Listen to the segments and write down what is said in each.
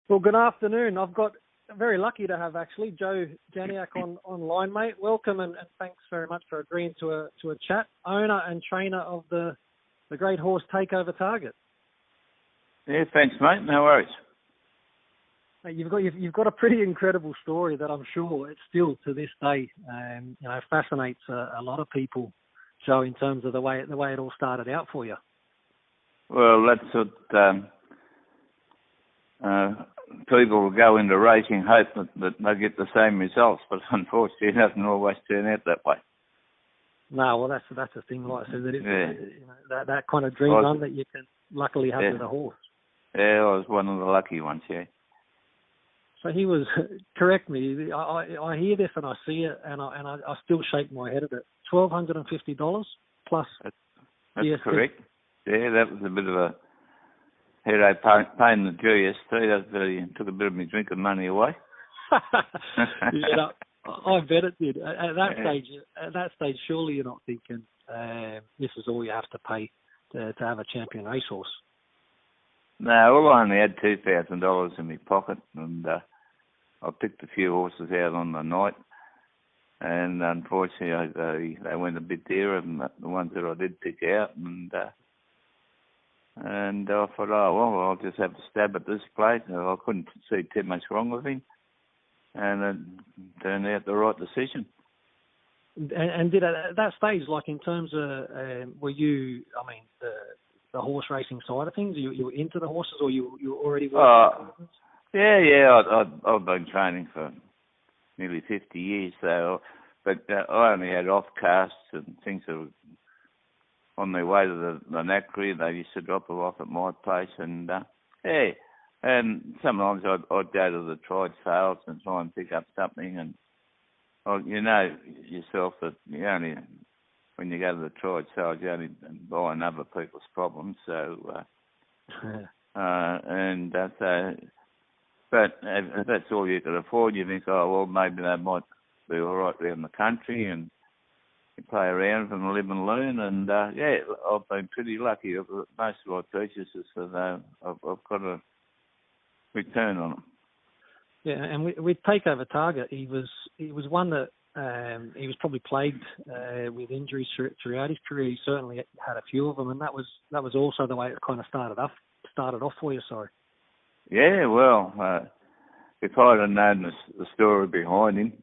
Well, good afternoon. I've got very lucky to have actually Joe Janiak online, mate. Welcome and thanks very much for agreeing to a chat. Owner and trainer of the great horse Takeover Target. Yeah, thanks, mate. No worries. You've got a pretty incredible story that I'm sure it's still to this day, fascinates a lot of people, Joe, in terms of the way it all started out for you. Well, that's what people will go into racing hope that they get the same results, but unfortunately, it doesn't always turn out that way. No, well, that's the thing, like I said, that that kind of dream run that you can luckily have with a horse. Yeah, I was one of the lucky ones, yeah. So he was, correct me, I hear this and I see it and I still shake my head at it. $1,250 plus. That's correct. Yeah, that was a bit of a headache, pain in the GST. That took a bit of my drinking money away. Yeah, I bet it did. At that stage, surely you're not thinking this is all you have to pay to have a champion racehorse. No, well, I only had $2,000 in my pocket, and I picked a few horses out on the night, and unfortunately they went a bit dearer than the ones that I did pick out, and I thought, I'll just have a stab at this plate. I couldn't see too much wrong with him, and it turned out the right decision. And did at that stage, like in terms of, were you, the horse racing side of things, you were into the horses, or you already working? Yeah. I've been training for nearly 50 years, but I only had off-casts and things that were on their way to the knackery. They used to drop them off at my place, and and sometimes I'd go to the tried sales and try and pick up something, and you know yourself that when you go to the tried sales, you only buy other people's problems. So, but if that's all you can afford, you think, maybe they might be all right around the country, and you play around and live and learn. And I've been pretty lucky. Most of my purchases, I've got a return on them. Yeah, and with Takeover Target, he was one that he was probably plagued with injuries throughout his career. He certainly had a few of them, and that was also the way it kind of started off for you. Sorry. Yeah, well, if I'd have known the story behind him,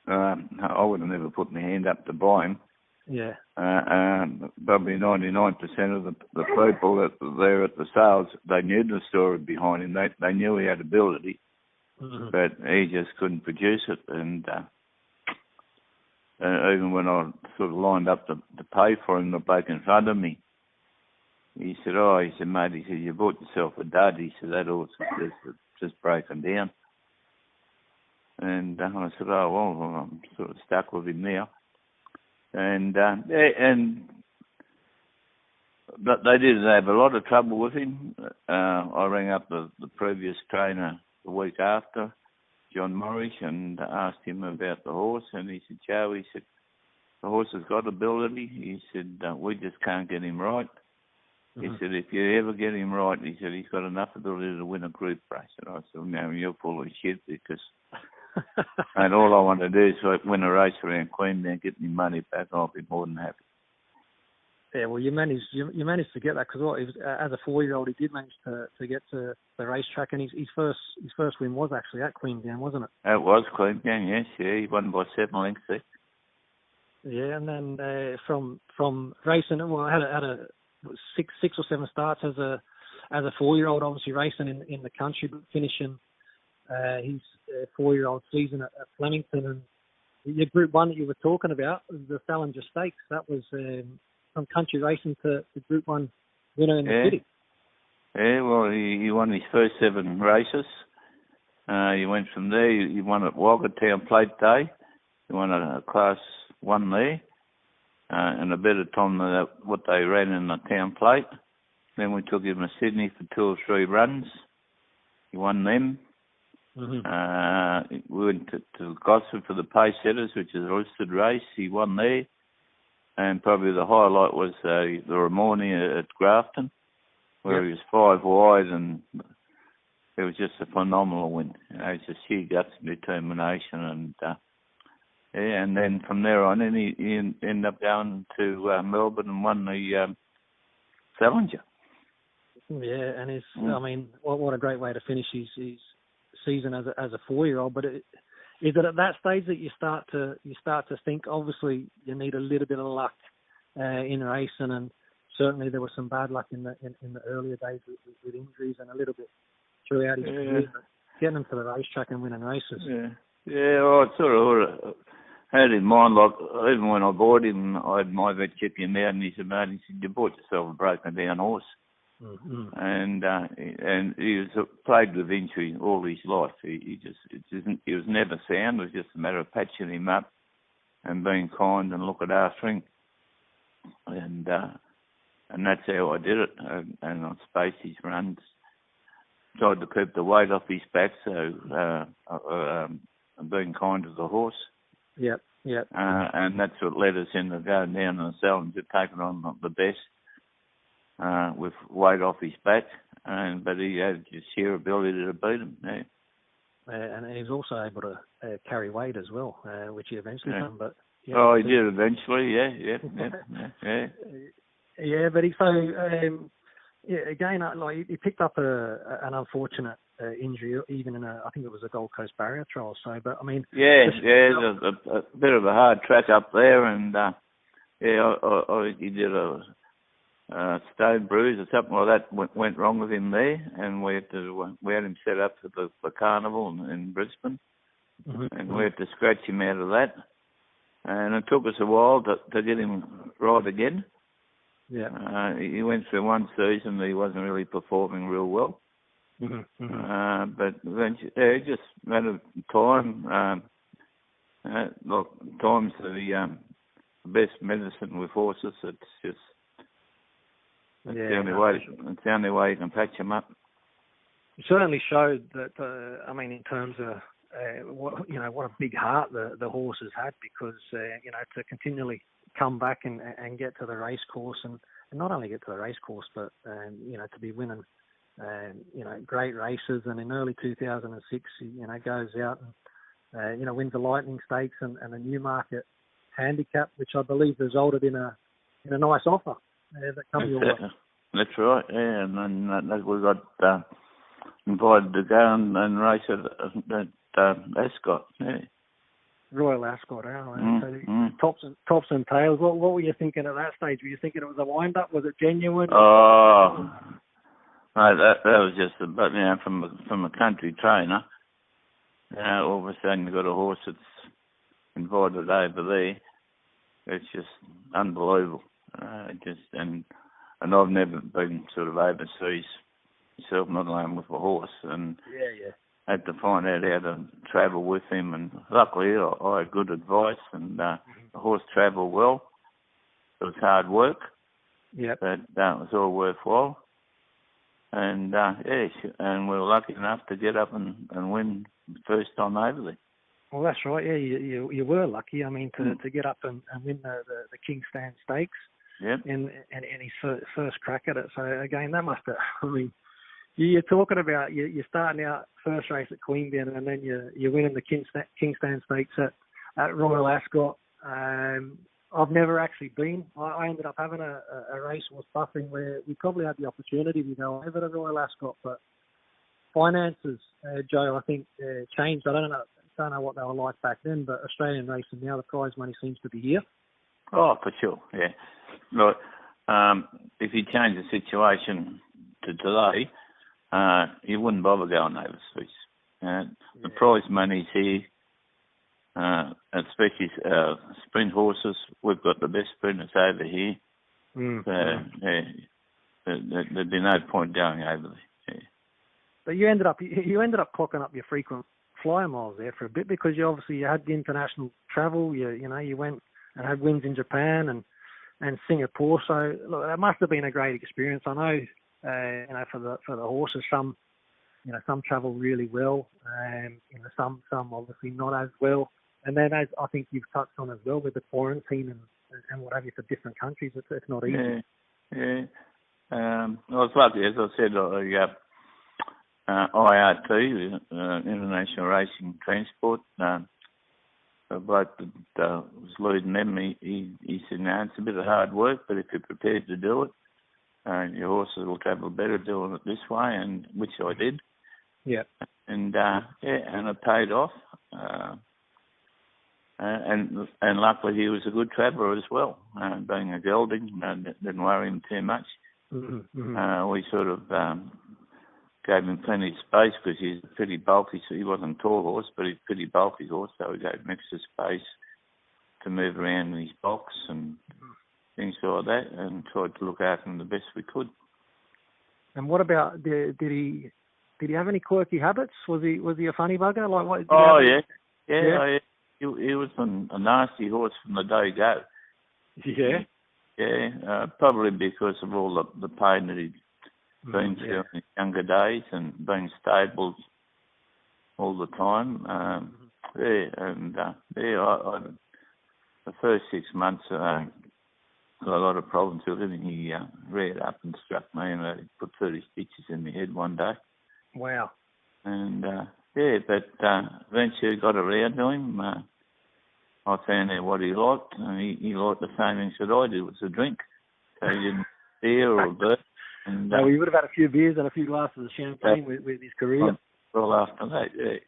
I would have never put my hand up to buy him. Yeah. Probably 99% of the people that were there at the sales, they knew the story behind him. They knew he had ability, but he just couldn't produce it. And even when I sort of lined up to pay for him, the bloke in front of me, he said, mate, you bought yourself a dud. He said, that horse is just breaking down. And I said, I'm sort of stuck with him now. And but they did have a lot of trouble with him. I rang up the previous trainer the week after, John Morris, and asked him about the horse. And he said, Joe, the horse has got ability. He said, we just can't get him right. He said, if you ever get him right, he said, he's got enough ability to win a group race. And I said, no, you're full of shit, because and all I want to do is win a race around Queensland, get me money back, and I'll be more than happy. Yeah, well, you managed to get that, because as a 4-year-old, he did manage to get to the racetrack, and his first win was actually at Queensland, wasn't it? It was Queensland, yes. Yeah, he won by 7 lengths there. Yeah, and then from racing, I had a 6 or 7 starts as a 4-year-old, obviously racing in the country, but finishing his 4-year-old season at Flemington. And your Group 1 that you were talking about, the Salinger Stakes, that was from country racing to Group 1 winner in the city. Yeah, well, he won his first 7 races. He went from there, he won at Wagga Town Plate Day. He won a Class 1 there, and a better time than what they ran in the Town Plate. Then we took him to Sydney for 2 or 3 runs. He won them. We went to Gosford for the Pace Setters, which is a listed race. He won there. And probably the highlight was the Ramornie at Grafton, where he was 5 wide, and it was just a phenomenal win. It's just sheer guts and determination, and then from there on, he ended up going to Melbourne and won the Challenger. Yeah, and I mean, what a great way to finish his season as a 4-year-old. But is it at that stage that you start to think? Obviously, you need a little bit of luck in racing, and certainly there was some bad luck in the earlier days with injuries and a little bit throughout his career. But getting him to the racetrack and winning races. Yeah. Well, I sort of had in mind, like, even when I bought him, I had my vet check him out, and he said, "Mate," he said, "you bought yourself a broken down horse." Mm-hmm. And he was plagued with injury all his life. He was never sound. It was just a matter of patching him up and being kind and looking after him. And that's how I did it. And I spaced his runs, tried to keep the weight off his back, so being kind to the horse. Yep. And that's what led us into going down and selling to taking on the best. With weight off his back, but he had just sheer ability to beat him. Yeah. And he was also able to carry weight as well, which he eventually done. But he did eventually. Yeah. Yeah, but again, like he picked up an unfortunate injury, even in I think it was a Gold Coast Barrier trial. So, but I mean, there's a bit of a hard track up there, and he did a stone bruise or something like that went wrong with him there, and we had him set up for the carnival in Brisbane, and we had to scratch him out of that, and it took us a while to get him right again. Yeah, he went through one season that he wasn't really performing real well, but eventually, it just matter of time. Look, time's the best medicine with horses. It's just It's the only way you can patch them up. It certainly showed that. I mean, in terms of what a big heart the horses had, because to continually come back and get to the race course, and not only get to the race course, but to be winning great races. And in early 2006, goes out and wins the Lightning Stakes and the Newmarket Handicap, which I believe resulted in a nice offer. That's right, yeah, and then we got invited to go and race at Ascot, yeah. Royal Ascot, tops and tails. What were you thinking at that stage? Were you thinking it was a wind-up? Was it genuine? Oh, no, that was just from a country trainer. All of a sudden you got a horse that's invited over there. It's just unbelievable. And I've never been sort of overseas myself, not alone with a horse, and had to find out how to travel with him. And luckily, I had good advice, and the horse travelled well. It was hard work, but it was all worthwhile. And and we were lucky enough to get up and win the first time over there. Well, that's right. Yeah, you were lucky. I mean, to get up and win the King Stan Stakes. Yep. And his first crack at it. So again, that must have. I mean, you're talking about you're starting out first race at Queanbeyan, and then you're winning the King Stan Stakes at Royal Ascot. I've never actually been. I ended up having a racehorse buffing where we probably had the opportunity to go over to Royal Ascot, but finances, Joe, I think changed. I don't know what they were like back then, but Australian racing now, the prize money seems to be here. Oh, for sure, yeah. Look, if you change the situation to today, you wouldn't bother going overseas. The prize money's here, especially sprint horses. We've got the best sprinters over here. There'd be no point going over there. Yeah. But you ended up clocking up your frequent flyer miles there for a bit, because you had the international travel. You went and had wins in Japan and Singapore. So look, that must have been a great experience. I know, for the horses, some travel really well, some obviously not as well. And then, as I think you've touched on as well, with the quarantine and what have you for different countries, it's not easy. Yeah. I was lucky, as I said. IRT, International Racing Transport. The bloke that was leading them, he said, no, it's a bit of hard work, but if you're prepared to do it, your horses will travel better doing it this way, and which I did. Yeah. And and it paid off. And luckily he was a good traveller as well. Being a gelding, didn't worry him too much. Mm-hmm. We sort of gave him plenty of space because he's pretty bulky, so he wasn't a tall horse, but he's a pretty bulky horse, so we gave him extra space to move around in his box and things like that, and tried to look after him the best we could. And what about, did he have any quirky habits? Was he a funny bugger? Like what? Yeah. He was a nasty horse from the day go. Yeah. Yeah, probably because of all the pain that he'd been through in his younger days and being stabled all the time. I the first 6 months got a lot of problems with him. He reared up and struck me, and he put 30 stitches in my head one day. Wow. And but eventually got around to him. I found out what he liked, and he liked the same things that I did, was a drink. So he didn't steer or burp. And, no, he would have had a few beers and a few glasses of champagne with his career. Well, after that, yeah.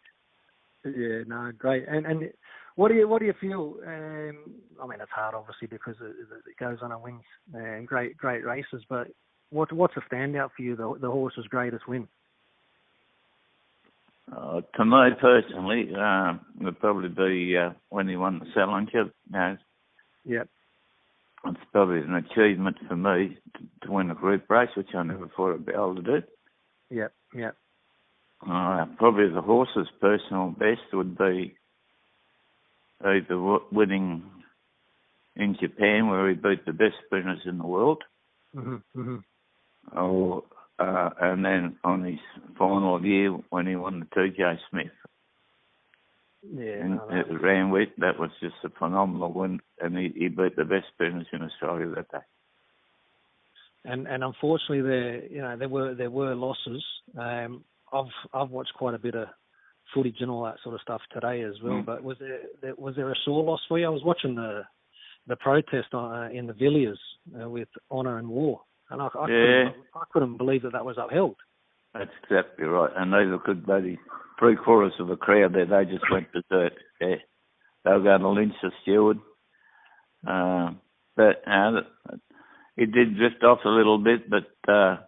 Yeah, no, great. And what do you feel? I mean, it's hard, obviously, because it goes on and wins great races. But what's a standout for you? The horse's greatest win? To me personally, it would probably be when he won the Challenger. Yep. It's probably an achievement for me to win a group race, which I never thought I'd be able to do. Yep. Probably the horse's personal best would be either winning in Japan, where he beat the best sprinters in the world, or and then on his final year when he won the TJ Smith. Yeah, and it ran with. That was just a phenomenal win, and he beat the best sprinters in Australia that day. And unfortunately, there were losses. I've watched quite a bit of footage and all that sort of stuff today as well. But was there a sore loss for you? I was watching the protest in the Villiers with Honour and War, and I couldn't believe that was upheld. That's exactly right. And neither could the 3/4 of the crowd there. They just went berserk. Yeah. They were going to lynch the steward. But it did drift off a little bit, but... a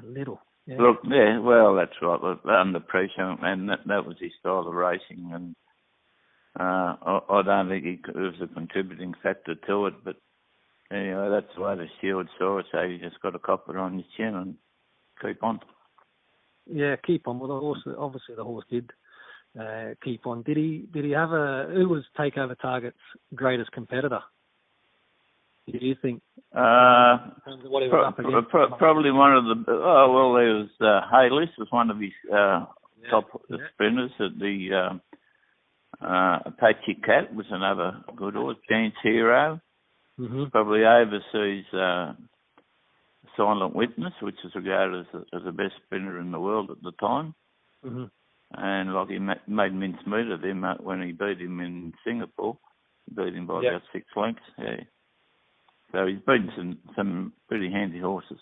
little. Yeah. Look, yeah, well, that's right. Under pressure, and that was his style of racing. And I don't think it was a contributing factor to it. But anyway, that's the way the steward saw it. So you just got to cop it on your chin and keep on. Yeah, keep on. Well, the horse, obviously the horse did keep on. Did he have who was Takeover Target's greatest competitor? Do you think? What he was up against? Probably one of the. Oh well, there was Haylis was one of his top sprinters. At the Apache Cat was another good horse. Chance Hero, probably overseas. Silent Witness, which is regarded as the best sprinter in the world at the time. And like he made mincemeat of him when he beat him in Singapore. He beat him by about 6 lengths. Yeah. So he's beaten some pretty handy horses.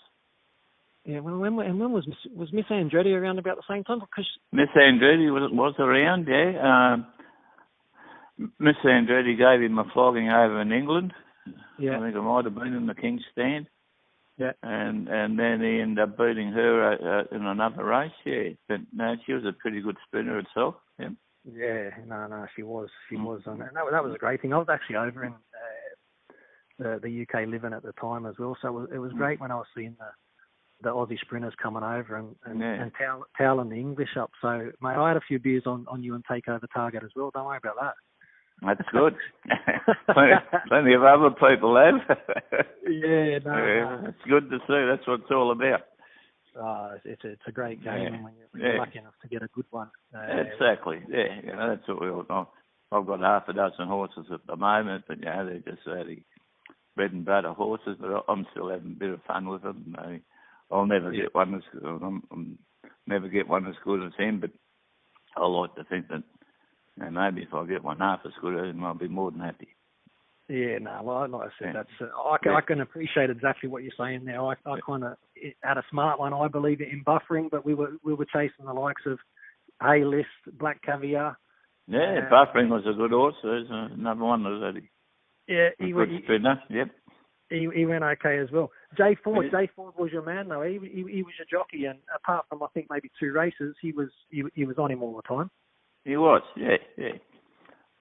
Yeah. Well, when was Miss Andretti around about the same time? Because Miss Andretti was around. Yeah. Miss Andretti gave him a flogging over in England. Yeah. I think it might have been in the King's Stand. Yeah, and then he ended up beating her in another race. Yeah, but no, she was a pretty good sprinter herself. Yeah. Yeah, no, she was, and that was a great thing. I was actually over in the UK living at the time as well, so it was great when I was seeing the Aussie sprinters coming over and toweling the English up. So, mate, I had a few beers on you and Takeover Target as well. Don't worry about that. That's good. plenty of other people have. No. It's good to see. That's what it's all about. It's a great game when you're lucky enough to get a good one. Exactly. Yeah, that's what we all know. I've got half a dozen horses at the moment, but they're just really bread and butter horses. But I'm still having a bit of fun with them. I'll never get one. I'm never get one as good as him, but I like to think that maybe if I get one half as good as him, I'll be more than happy. Yeah, no, well, like I said, I can appreciate exactly what you're saying there. I kind of had a smart one, I believe, in buffering, but we were chasing the likes of A-List, Black Caviar. Yeah, buffering was a good horse. There's another one that he was spinner. Yep. He went okay as well. Jay Ford was your man though. He was your jockey, and apart from I think maybe 2 races, he was on him all the time. He was, yeah.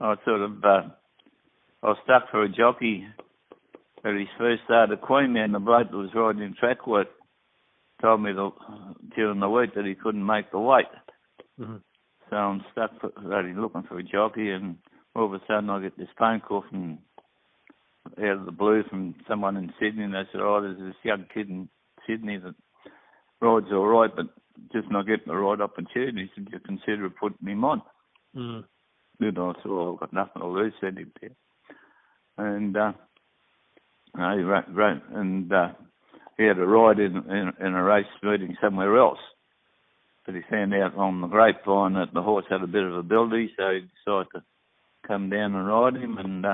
I sort of I was stuck for a jockey at his first start at Queanbeyan. The bloke that was riding in track work told me during the week that he couldn't make the weight. Mm-hmm. So I'm stuck looking for a jockey, and all of a sudden I get this phone call from out of the blue from someone in Sydney, and they said, there's this young kid in Sydney that rides all right, but just not getting the right opportunities. Would you consider putting him on? Mm. And I thought, I've got nothing to lose, send him there. And he ran, and he had a ride in a race meeting somewhere else. But he found out on the grapevine that the horse had a bit of ability, so he decided to come down and ride him, and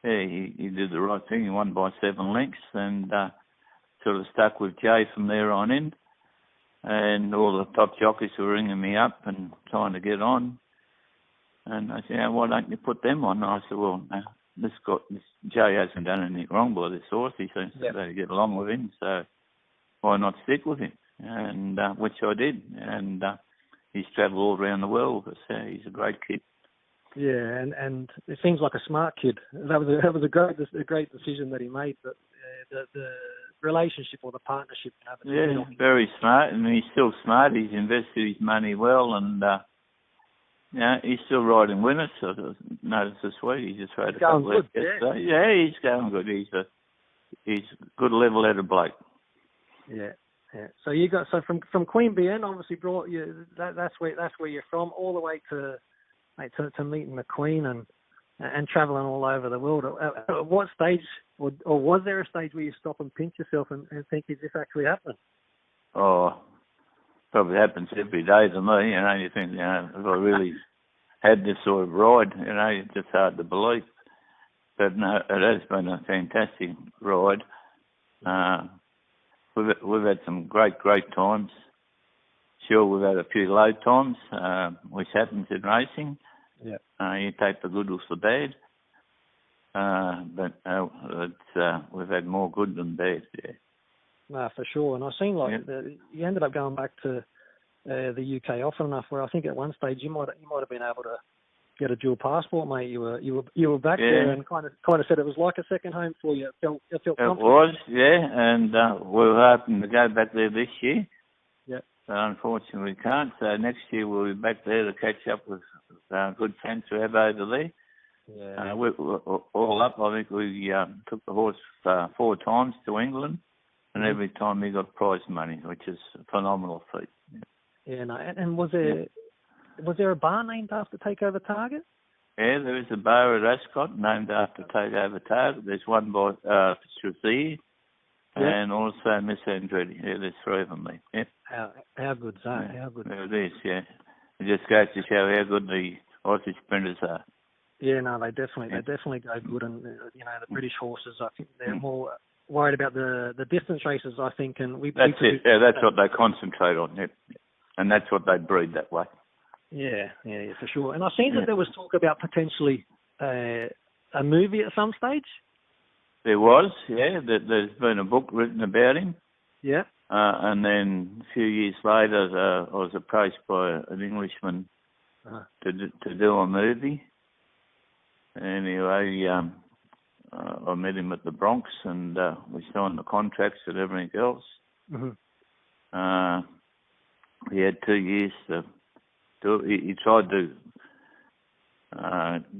he did the right thing. He won by 7 lengths, and sort of stuck with Jay from there on in. And all the top jockeys were ringing me up and trying to get on. And I said, why don't you put them on? And I said, well, Jay hasn't done anything wrong by this horse. He seems to get along with him, so why not stick with him? And which I did. And he's travelled all around the world. So he's a great kid. Yeah, and it seems like a smart kid. That was a great decision that he made. But the relationship or the partnership. Very smart, and he's still smart. He's invested his money well, and he's still riding winners. So I noticed this week he just rode a couple of yesterday. Yeah, he's going good. He's a good level-headed bloke. Yeah. So you got from Queanbeyan, obviously brought you. That's where you're from, all the way to meeting the Queen and travelling all over the world. At what stage, or was there a stage where you stop and pinch yourself and think, is this actually happening? Oh, probably happens every day to me. You think, if I really had this sort of ride, it's just hard to believe. But no, it has been a fantastic ride. We've had some great times. Sure, we've had a few low times, which happens in racing. Yeah. You take the good with the bad. But we've had more good than bad, yeah. No, for sure. And I seen you ended up going back to the UK often enough where I think at one stage you might have been able to get a dual passport, mate. You were back there and kind of said it was like a second home for you. It felt comfortable. It was, yeah, and we're hoping to go back there this year. Yeah. But unfortunately we can't. So next year we'll be back there to catch up with good friends we have over there. Yeah. We're all up. I think we took the horse 4 times to England, and every time he got prize money, which is a phenomenal feat. Yeah, no, and was there a bar named after Takeover Target? Yeah, there is a bar at Ascot named after Takeover Target. There's one by Strathie and also Miss Andretti. Yeah, there's 3 of them there. Yeah. How good's that? Yeah. How good? It is, yeah. It just goes to show how good the Aussie sprinters are. Yeah, no, they definitely go good, and the British horses, I think they're more worried about the distance races, I think, and that's it. Yeah, that's what they concentrate on, and that's what they breed that way. Yeah, for sure. And I've seen that there was talk about potentially a movie at some stage. There was, yeah. There's been a book written about him. Yeah. And then a few years later, I was approached by an Englishman to do a movie. Anyway, I met him at the Bronx, and we signed the contracts and everything else. Mm-hmm. He had 2 years to do it. He tried to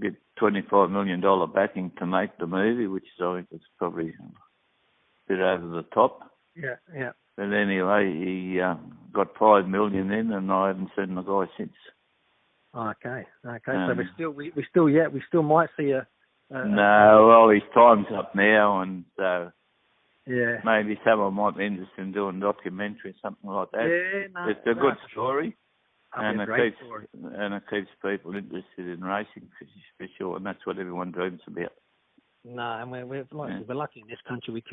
get $25 million backing to make the movie, which I think was probably a bit over the top. Yeah. But anyway, he got $5 million in, and I haven't seen the guy since. Okay. So we still might see a. No, well, his time's up now, and so Yeah. maybe someone might be interested in doing a documentary or something like that. Yeah, no, It's a good story, and it keeps people interested in racing for sure, and that's what everyone dreams about. No, and we're lucky in this country.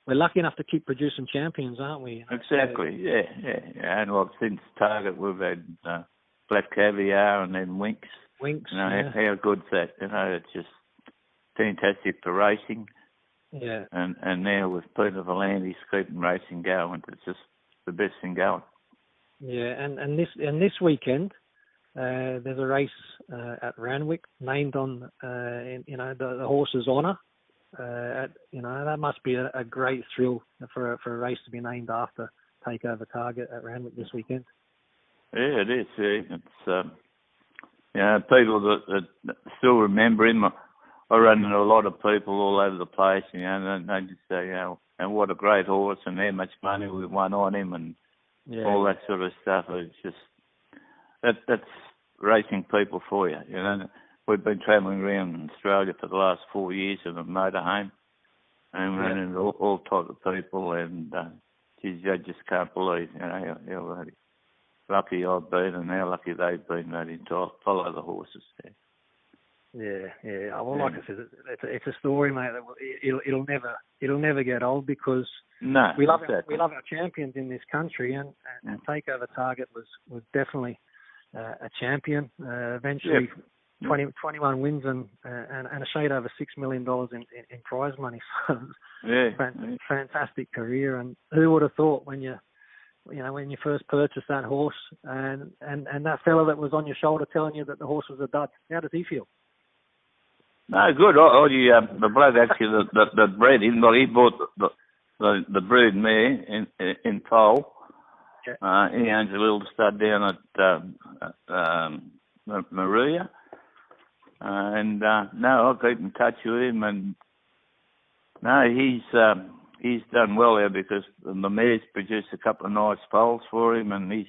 We're lucky enough to keep producing champions, aren't we? Exactly. Yeah. And like since Target, we've had Black Caviar and then Winks. Winks. You know, how good's that? You know, it's just fantastic for racing. Yeah. And now with Peter Volandes keeping racing going, it's just the best thing going. Yeah, and this weekend there's a race at Randwick named on the horse's honour. That must be a great thrill for a race to be named after Takeover Target at Randwick this weekend. Yeah, it is. It's people that still remember him. I run into a lot of people all over the place, and they just say, and what a great horse, and how much money we won on him, and all that sort of stuff. It's just that's racing people for you. You know, we've been travelling around Australia for the last 4 years in a motorhome, and running into all types of people, and geez, I just can't believe, how lucky I've been and how lucky they've been to follow the horses there. Yeah. Well, like I said, it's a story, mate. That it'll never get old because we love our champions in this country, and Takeover Target was definitely a champion. Eventually, 21 wins and a shade over $6 million in prize money. So fantastic career. And who would have thought when you first purchased that horse and that fella that was on your shoulder telling you that the horse was a dud? How does he feel? No, good. The bloke actually that bred him, he bought the brood mare in Pole. Yeah. He owns a little stud down at Maria. I'll keep in touch with him, and he's done well there because the mare's produced a couple of nice foals for him, and he's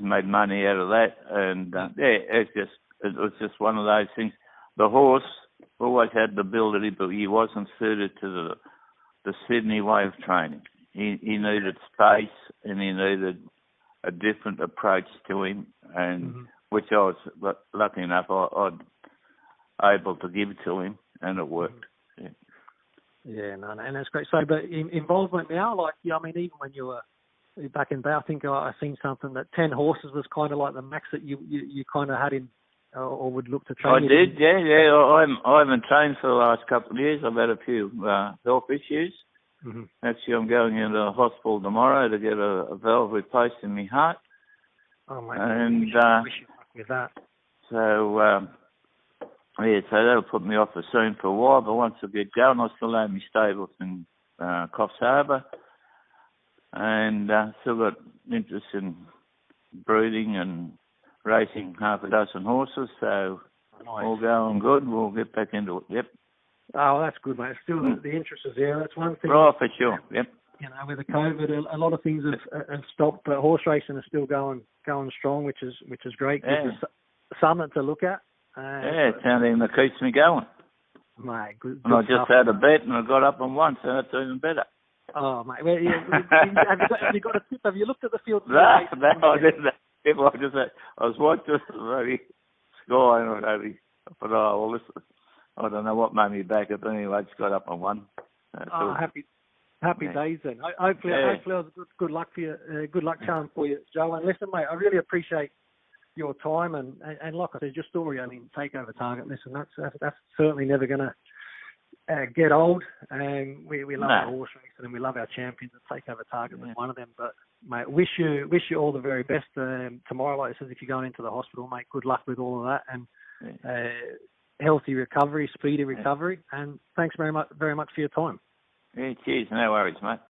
made money out of that, and it was just one of those things. The horse always had the ability, but he wasn't suited to the Sydney way of training. He needed space, and he needed a different approach to him, and which I was lucky enough I'd able to give to him, and it worked. And that's great. So, but involvement now, even when you were back in Bay, I think I seen something that 10 horses was kind of like the max that you kind of had in, or would look to train. I did, I haven't trained for the last couple of years. I've had a few health issues. Mm-hmm. Actually, I'm going into the hospital tomorrow to get a valve replaced in my heart. Oh, mate. And wish you luck with that. So that'll put me off the scene for a while, but once I get going, I still own my stables in Coffs Harbour, and still got interest in breeding and racing half a dozen horses, so all going good. We'll get back into it, yep. Oh, that's good, mate. Still, the interest is there. That's one thing. Right, for sure, yep. With the COVID, a lot of things have stopped, but horse racing is still going strong, which is great. Gives us something to look at. It's something that keeps me going. Mate, good and I just had a bet and I got up on one, so that's even better. Oh, mate. Well, have you got a tip? Have you looked at the field? No, I didn't. I was watching the Sky and listen. I don't know what made me back up anyway. I just got up on one. Happy days then. Hopefully it was good luck for you. Good luck charm for you, Joe. And listen, mate, I really appreciate your time and like I said, your story. Takeover Target. Listen, that's certainly never going to get old. And we love our horse racing and we love our champions. And Takeover Target was one of them. But mate, wish you all the very best tomorrow. Like I said, if you're going into the hospital, mate, good luck with all of that and healthy recovery, speedy recovery. And thanks very much for your time. Yeah, cheers. No worries, mate.